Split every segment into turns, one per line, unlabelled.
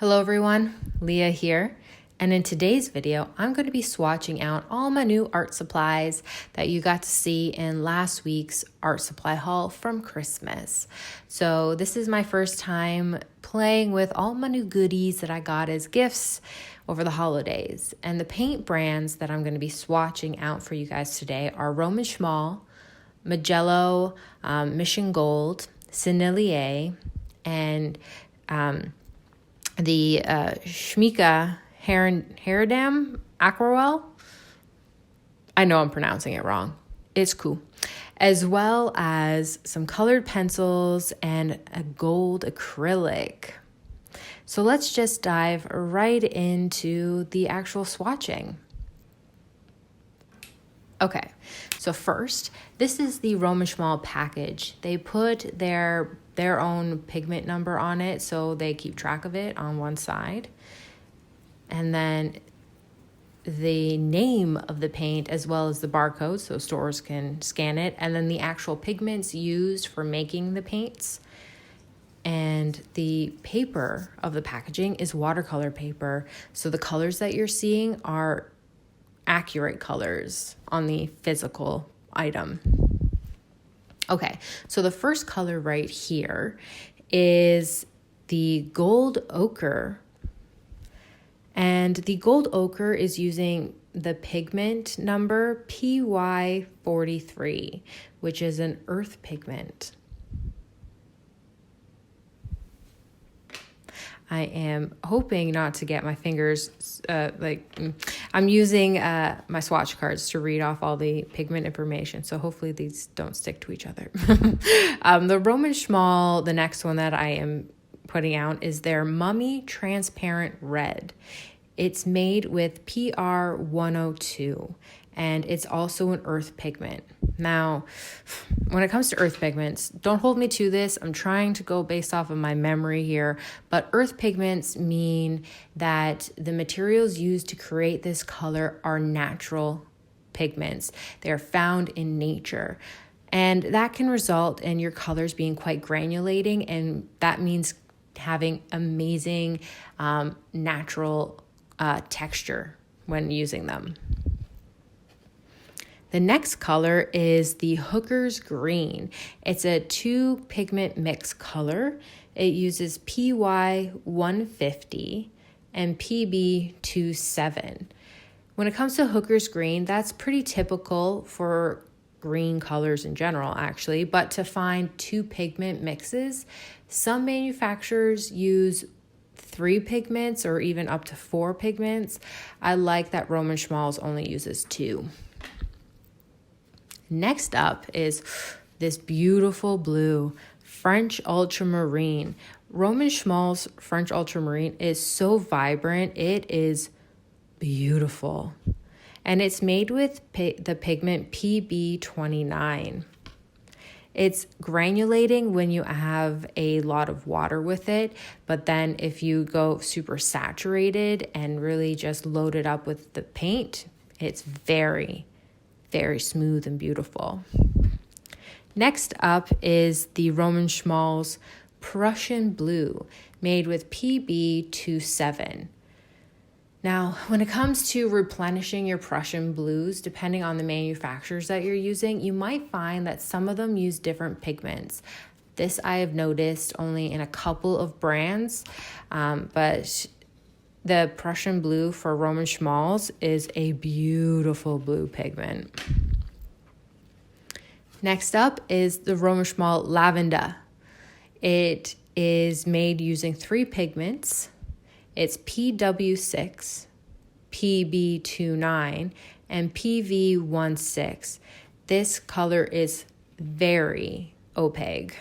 Hello everyone, Leah here, and in today's video I'm going to be swatching out all my new art supplies that you got to see in last week's art supply haul from Christmas. So this is my first time playing with all my new goodies that I got as gifts over the holidays, and the paint brands that I'm going to be swatching out for you guys today are Roman Szmal, Magello, Mission Gold, Sennelier, and the Schminche Horadam Aquarelle. I know I'm pronouncing it wrong. It's cool. As well as some colored pencils and a gold acrylic. So let's just dive right into the actual swatching. Okay, so first, this is the Roman Szmal package. They put their own pigment number on it, so they keep track of it on one side. And then the name of the paint as well as the barcode, so stores can scan it. And then the actual pigments used for making the paints. And the paper of the packaging is watercolor paper. So the colors that you're seeing are accurate colors on the physical item. Okay, so the first color right here is the gold ochre. And the gold ochre is using the pigment number PY43, which is an earth pigment. I am hoping not to get my fingers, I'm using my swatch cards to read off all the pigment information, so hopefully these don't stick to each other. The Roman Szmal, the next one that I am putting out, is their Mummy Transparent Red. It's made with PR102, and it's also an earth pigment. Now, when it comes to earth pigments, don't hold me to this. I'm trying to go based off of my memory here, but earth pigments mean that the materials used to create this color are natural pigments. They are found in nature, and that can result in your colors being quite granulating, and that means having amazing natural texture when using them. The next color is the Hooker's Green. It's a 2 pigment mix color. It uses PY150 and PB27. When it comes to Hooker's Green, that's pretty typical for green colors in general, actually, but to find 2 pigment mixes, some manufacturers use 3 pigments or even up to 4 pigments. I like that Roman Szmal's only uses 2. Next up is this beautiful blue French ultramarine. Roman Szmal's French ultramarine is so vibrant. It is beautiful. And it's made with the pigment PB29. It's granulating when you have a lot of water with it, but then if you go super saturated and really just load it up with the paint, it's very smooth and beautiful. Next up is the Roman Szmal's Prussian Blue, made with PB27. Now, when it comes to replenishing your Prussian blues, depending on the manufacturers that you're using, you might find that some of them use different pigments. This I have noticed only in a couple of brands, but the Prussian blue for Roman Szmal's is a beautiful blue pigment. Next up is the Roman Szmal Lavender. It is made using 3 pigments. It's PW6, PB29, and PV16. This color is very opaque.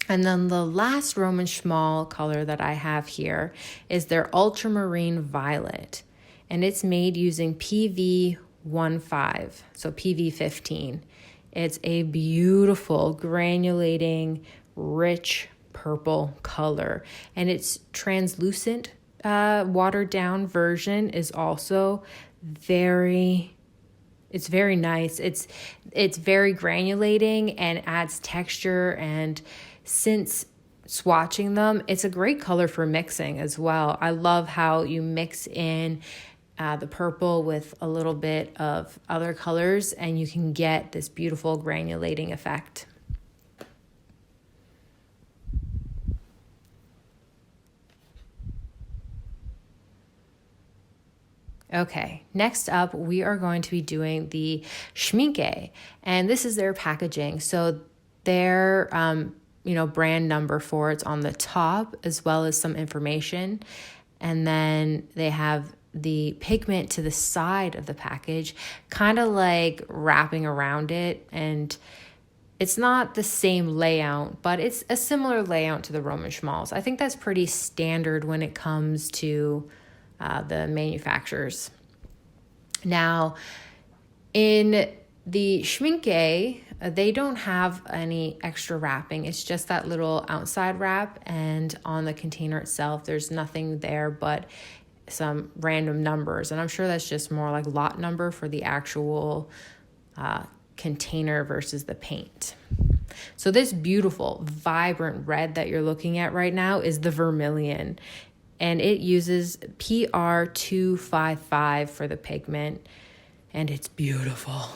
And then the last Roman Szmal color that I have here is their Ultramarine Violet. And it's made using PV15, so PV15. It's a beautiful, granulating, rich purple color. And its translucent, watered down version is also very nice. It's very granulating and adds texture, and since swatching them, it's a great color for mixing as well. I love how you mix in the purple with a little bit of other colors and you can get this beautiful granulating effect. Okay, next up, we are going to be doing the Schminke, and this is their packaging. So their, brand number for it's on the top, as well as some information. And then they have the pigment to the side of the package, kind of like wrapping around it. And it's not the same layout, but it's a similar layout to the Roman Szmals. I think that's pretty standard when it comes to the manufacturers. Now, in the Schminke, they don't have any extra wrapping. It's just that little outside wrap, and on the container itself, there's nothing there but some random numbers. And I'm sure that's just more like lot number for the actual container versus the paint. So this beautiful, vibrant red that you're looking at right now is the vermilion. And it uses PR255 for the pigment, and it's beautiful.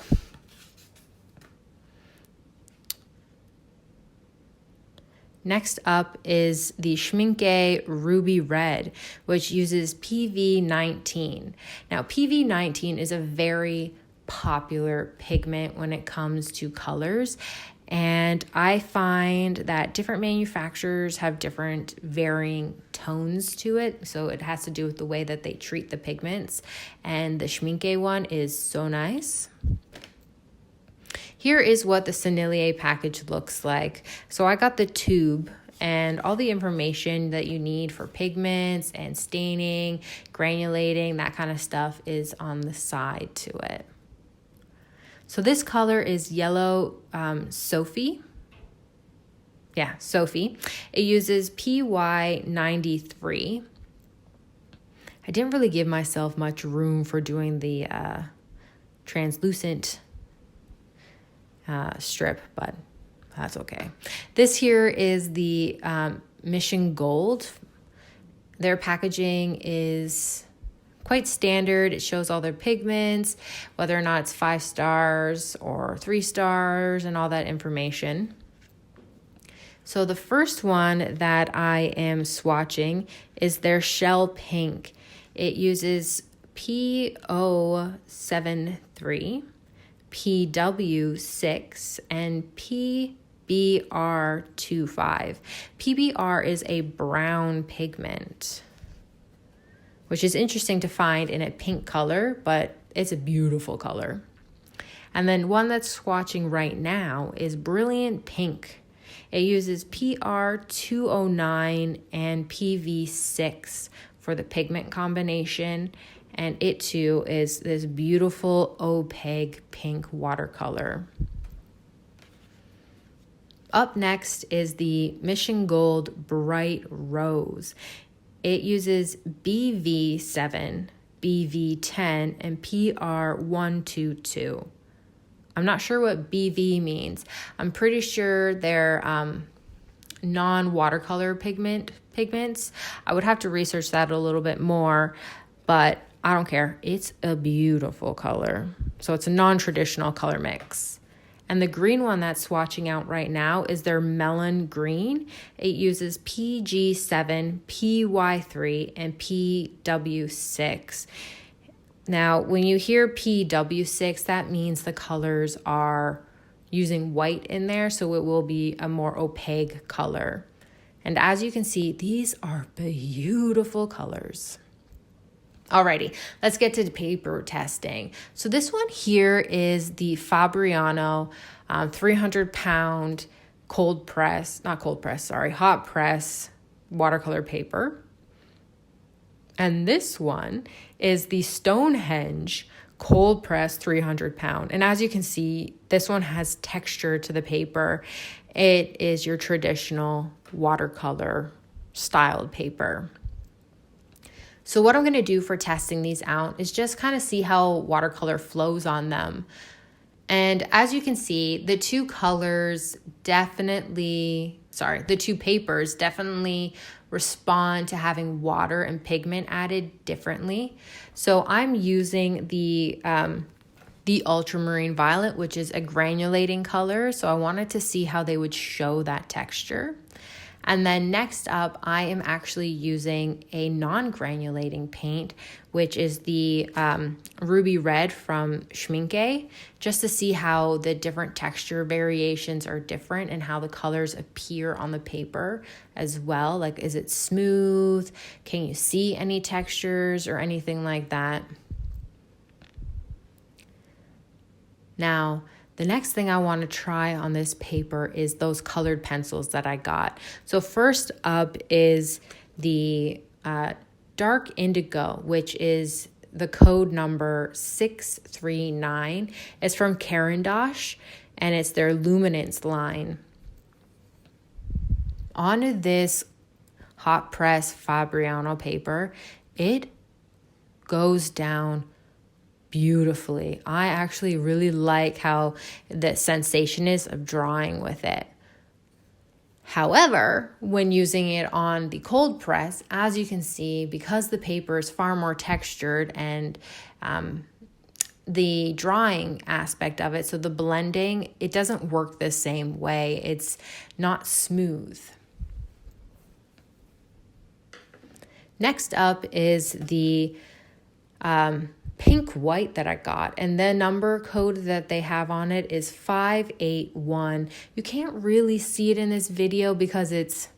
Next up is the Schminke Ruby Red, which uses PV19. Now, PV19 is a very popular pigment when it comes to colors. And I find that different manufacturers have different varying tones to it. So it has to do with the way that they treat the pigments. And the Schminke one is so nice. Here is what the Sennelier package looks like. So I got the tube, and all the information that you need for pigments and staining, granulating, that kind of stuff is on the side to it. So this color is yellow Sophie. Yeah, Sophie. It uses PY93. I didn't really give myself much room for doing the translucent strip, but that's okay. This here is the Mission Gold. Their packaging is quite standard. It shows all their pigments, whether or not it's 5 stars or 3 stars, and all that information. So the first one that I am swatching is their Shell Pink. It uses P073, PW6, and PBR25. PBR is a brown pigment, which is interesting to find in a pink color, but it's a beautiful color. And then one that's swatching right now is Brilliant Pink. It uses PR209 and PV6 for the pigment combination, and it too is this beautiful opaque pink watercolor. Up next is the Mission Gold Bright Rose. It uses BV7, BV10, and PR122. I'm not sure what BV means. I'm pretty sure they're non-watercolor pigments. I would have to research that a little bit more, but I don't care. It's a beautiful color. So it's a non-traditional color mix. And the green one that's swatching out right now is their Melon Green. It uses PG7, PY3, and PW6. Now, when you hear PW6, that means the colors are using white in there, so it will be a more opaque color. And as you can see, these are beautiful colors. Alrighty, let's get to the paper testing. So this one here is the Fabriano 300-pound hot press watercolor paper. And this one is the Stonehenge cold press 300-pound. And as you can see, this one has texture to the paper. It is your traditional watercolor styled paper. So what I'm going to do for testing these out is just kind of see how watercolor flows on them. And as you can see, the two papers definitely respond to having water and pigment added differently. So I'm using the ultramarine violet, which is a granulating color. So I wanted to see how they would show that texture. And then next up, I am actually using a non-granulating paint, which is the ruby red from Schminke, just to see how the different texture variations are different and how the colors appear on the paper as well. Like, is it smooth? Can you see any textures or anything like that? Now, the next thing I want to try on this paper is those colored pencils that I got. So first up is the dark indigo, which is the code number 639. It's from Caran, and it's their Luminance line. On this hot press Fabriano paper, it goes down beautifully. I actually really like how the sensation is of drawing with it. However, when using it on the cold press, as you can see, because the paper is far more textured and the drawing aspect of it, so the blending, it doesn't work the same way. It's not smooth. Next up is the pink white that I got, and the number code that they have on it is 581. You can't really see it in this video because it's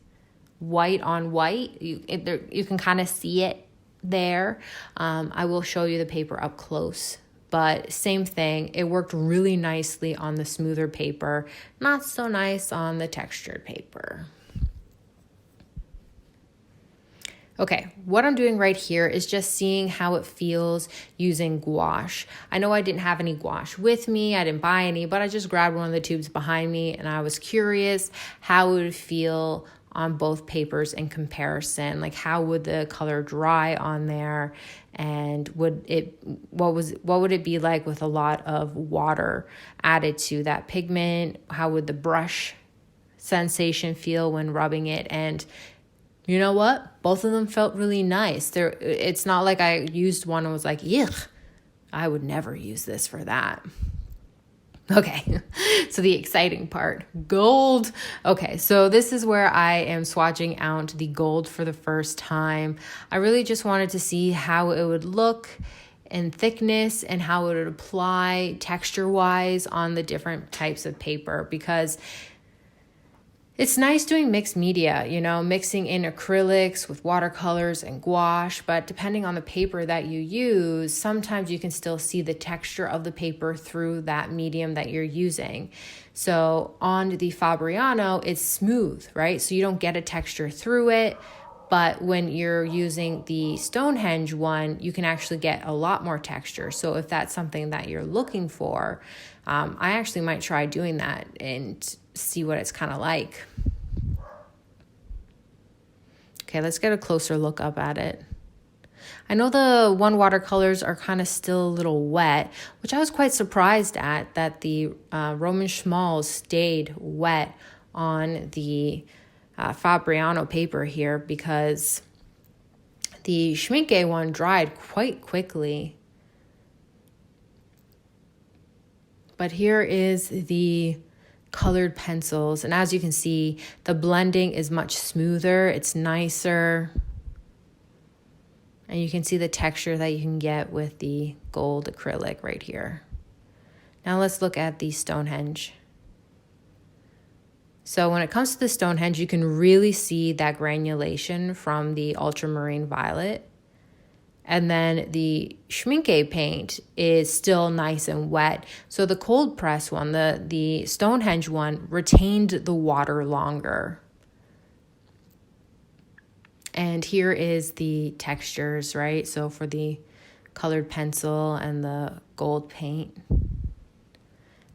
white on white. You can kind of see it there. I will show you the paper up close, but same thing. It worked really nicely on the smoother paper, not so nice on the textured paper. Okay, what I'm doing right here is just seeing how it feels using gouache. I know I didn't have any gouache with me, I didn't buy any, but I just grabbed one of the tubes behind me and I was curious how it would feel on both papers in comparison. Like, how would the color dry on there, and what would it be like with a lot of water added to that pigment? How would the brush sensation feel when rubbing it? And you know what? Both of them felt really nice. It's not like I used one and was like, yuck, I would never use this for that. Okay, so the exciting part, gold. Okay, so this is where I am swatching out the gold for the first time. I really just wanted to see how it would look in thickness and how it would apply texture-wise on the different types of paper, because it's nice doing mixed media, mixing in acrylics with watercolors and gouache, but depending on the paper that you use, sometimes you can still see the texture of the paper through that medium that you're using. So on the Fabriano, it's smooth, right? So you don't get a texture through it, but when you're using the Stonehenge one, you can actually get a lot more texture. So if that's something that you're looking for, I actually might try doing that and see what it's kind of like. Okay, let's get a closer look up at it. I know the one watercolors are kind of still a little wet, which I was quite surprised at, that the Roman Szmal stayed wet on the Fabriano paper here, because the Schminke one dried quite quickly. But here is the colored pencils, and as you can see, the blending is much smoother, it's nicer, and you can see the texture that you can get with the gold acrylic right here. Now let's look at the Stonehenge. So when it comes to the Stonehenge, you can really see that granulation from the ultramarine violet. And then the Schminke paint is still nice and wet. So the cold press one, the Stonehenge one, retained the water longer. And here is the textures, right? So for the colored pencil and the gold paint.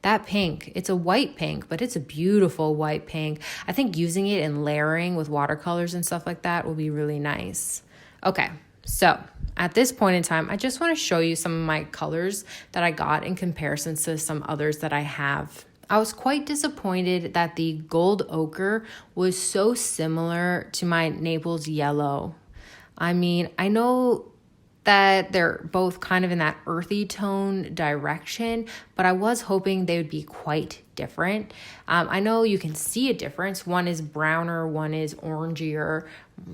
That pink, it's a white pink, but it's a beautiful white pink. I think using it in layering with watercolors and stuff like that will be really nice. Okay. So at this point in time, I just want to show you some of my colors that I got in comparison to some others that I have. I was quite disappointed that the gold ochre was so similar to my Naples yellow. I mean, I know that they're both kind of in that earthy tone direction, but I was hoping they would be quite different. I know you can see a difference. One is browner, one is orangier,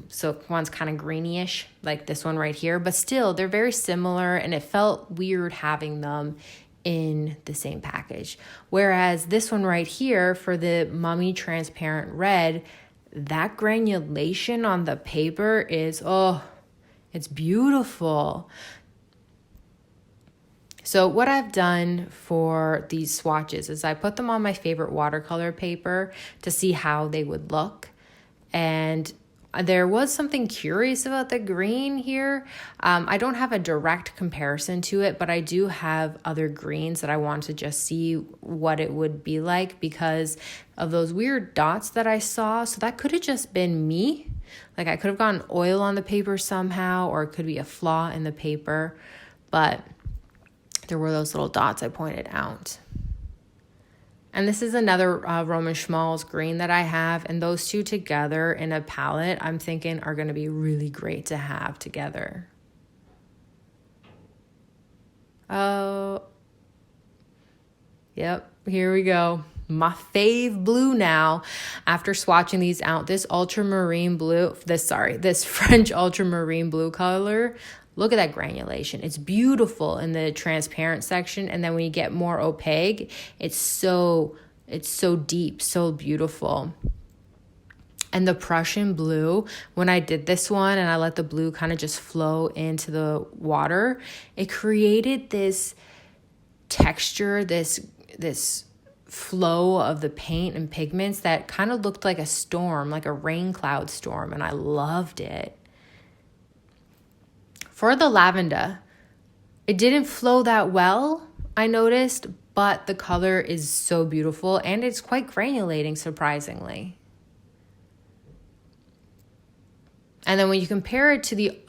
so one's kind of greenish, like this one right here, but still they're very similar, and it felt weird having them in the same package. Whereas this one right here for the Mummy Transparent Red, that granulation on the paper is, oh, it's beautiful. So what I've done for these swatches is I put them on my favorite watercolor paper to see how they would look. And there was something curious about the green here. I don't have a direct comparison to it, but I do have other greens that I want to just see what it would be like because of those weird dots that I saw. So that could have just been me. Like I could have gotten oil on the paper somehow, or it could be a flaw in the paper, but there were those little dots I pointed out. And this is another Roman Szmal's green that I have, and those two together in a palette, I'm thinking are going to be really great to have together. Oh, yep, here we go. My fave blue now. After swatching these out, this ultramarine blue, this French ultramarine blue color, look at that granulation. It's beautiful in the transparent section, and then when you get more opaque, it's so deep, so beautiful. And the Prussian blue, when I did this one and I let the blue kind of just flow into the water, it created this texture, this flow of the paint and pigments that kind of looked like a storm, like a rain cloud storm, and I loved it. For the lavender, it didn't flow that well, I noticed, but the color is so beautiful and it's quite granulating, surprisingly. And then when you compare it to the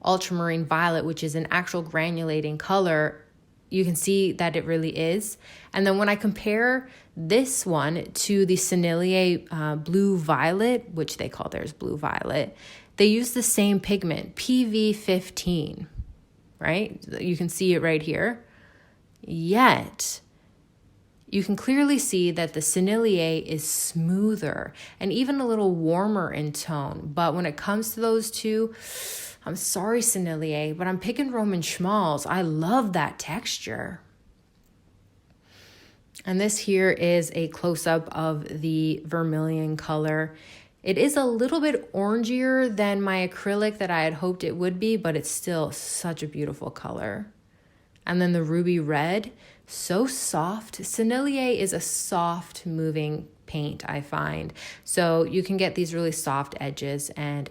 ultramarine violet, which is an actual granulating color, you can see that it really is. And then when I compare this one to the Sennelier blue violet, which they call theirs blue violet, they use the same pigment, PV15, right? You can see it right here. Yet, you can clearly see that the Sennelier is smoother and even a little warmer in tone. But when it comes to those two, I'm sorry, Sennelier, but I'm picking Roman Szmals. I love that texture. And this here is a close-up of the vermilion color. It is a little bit orangier than my acrylic that I had hoped it would be, but it's still such a beautiful color. And then the ruby red, so soft. Sennelier is a soft moving paint, I find. So you can get these really soft edges, and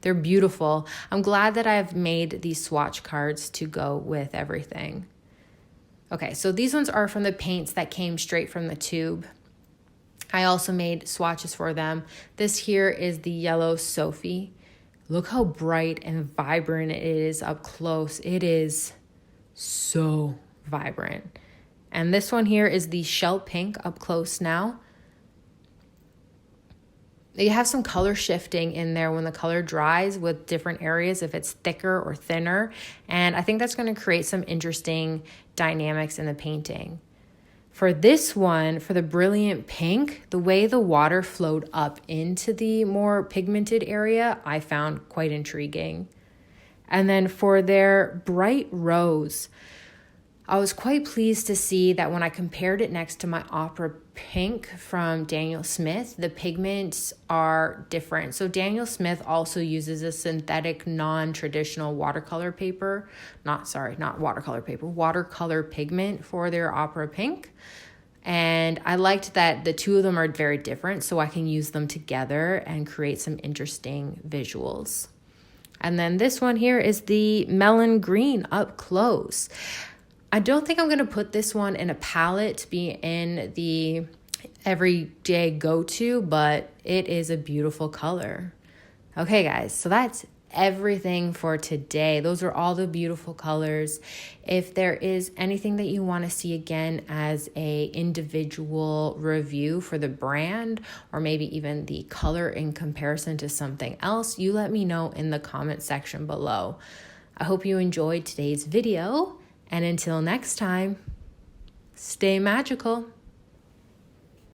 they're beautiful. I'm glad that I've made these swatch cards to go with everything. Okay, so these ones are from the paints that came straight from the tube. I also made swatches for them. This here is the yellow Sophie. Look how bright and vibrant it is up close. It is so vibrant. And this one here is the shell pink up close now. You have some color shifting in there when the color dries with different areas, if it's thicker or thinner. And I think that's going to create some interesting dynamics in the painting. For this one, for the brilliant pink, the way the water flowed up into the more pigmented area, I found quite intriguing. And then for their bright rose, I was quite pleased to see that when I compared it next to my Opera Pink from Daniel Smith, the pigments are different. So Daniel Smith also uses a synthetic, non-traditional watercolor paper. Watercolor pigment for their Opera Pink. And I liked that the two of them are very different, so I can use them together and create some interesting visuals. And then this one here is the melon green up close. I don't think I'm going to put this one in a palette to be in the everyday go-to, but it is a beautiful color. Okay, guys, so that's everything for today. Those are all the beautiful colors. If there is anything that you want to see again as a individual review for the brand, or maybe even the color in comparison to something else, you let me know in the comment section below. I hope you enjoyed today's video, and until next time, stay magical.